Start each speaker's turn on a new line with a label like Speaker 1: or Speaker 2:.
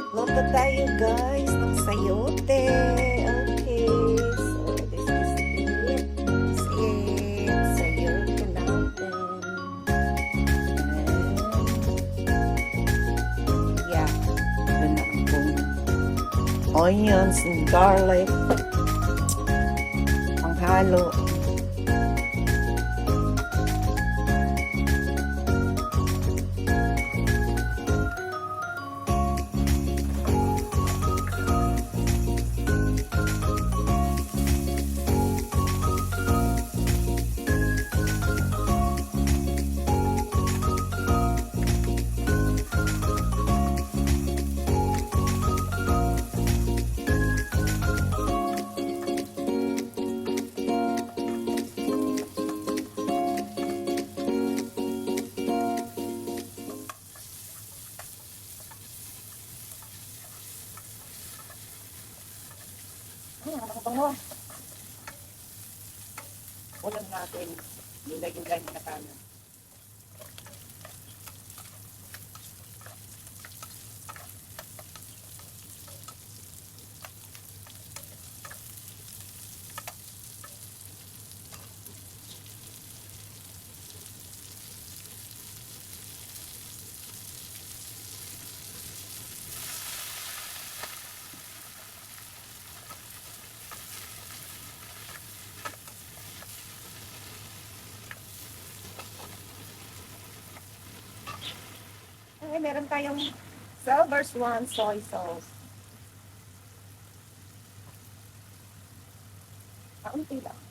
Speaker 1: Luto tayo guys ng sayote. Okay, so this is it. This is sayote natin. And yeah, yun na ang onions and garlic. Ang halo. Nakabango. Ulam natin. Nilagay na kanan. Ay, meron tayong Silver Swan soy sauce. Kaunti lang.